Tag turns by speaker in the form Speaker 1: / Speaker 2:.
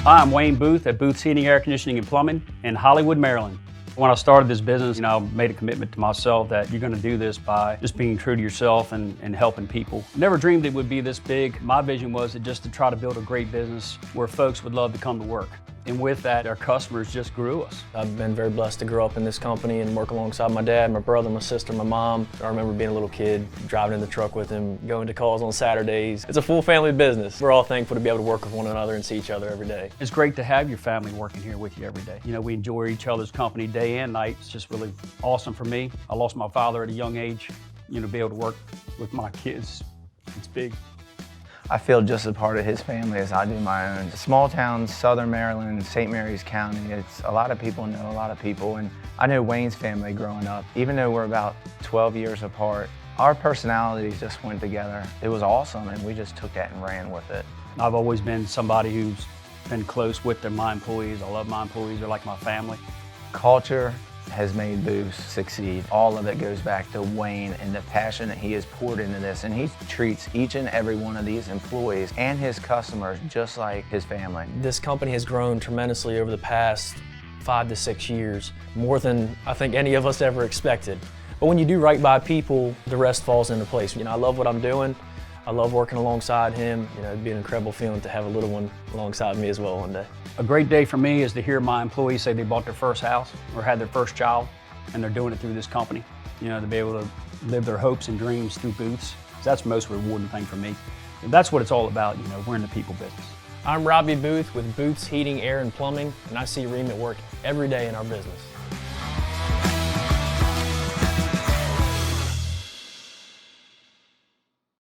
Speaker 1: Hi, I'm Wayne Boothe at Booth's Heating, Air Conditioning, and Plumbing in Hollywood, Maryland. When I started this business, I made a commitment to myself that you're going to do this by just being true to yourself and helping people. Never dreamed it would be this big. My vision was just to try to build a great business where folks would love to come to work. And with that, our customers just grew us.
Speaker 2: I've been very blessed to grow up in this company and work alongside my dad, my brother, my sister, my mom. I remember being a little kid, driving in the truck with him, going to calls on Saturdays. It's a full family business. We're all thankful to be able to work with one another and see each other every day.
Speaker 1: It's great to have your family working here with you every day. We enjoy each other's company day and night. It's just really awesome for me. I lost my father at a young age. To be able to work with my kids, it's big.
Speaker 3: I feel just a part of his family as I do my own. Small town, Southern Maryland, St. Mary's County, it's a lot of people know a lot of people, and I know Wayne's family growing up. Even though we're about 12 years apart, our personalities just went together. It was awesome, and we just took that and ran with it.
Speaker 1: I've always been somebody who's been close with my employees. I love my employees, they're like my family.
Speaker 3: Culture has made Boothe succeed. All of it goes back to Wayne and the passion that he has poured into this, and he treats each and every one of these employees and his customers just like his family.
Speaker 2: This company has grown tremendously over the past 5 to 6 years, more than I think any of us ever expected. But when you do right by people, the rest falls into place. I love what I'm doing. I love working alongside him. It'd be an incredible feeling to have a little one alongside me as well one day.
Speaker 1: A great day for me is to hear my employees say they bought their first house or had their first child, and they're doing it through this company. To be able to live their hopes and dreams through Booths. That's the most rewarding thing for me. And that's what it's all about. We're in the people business.
Speaker 2: I'm Robbie Boothe with Booth's Heating, Air, and Plumbing, and I see Rheem at work every day in our business.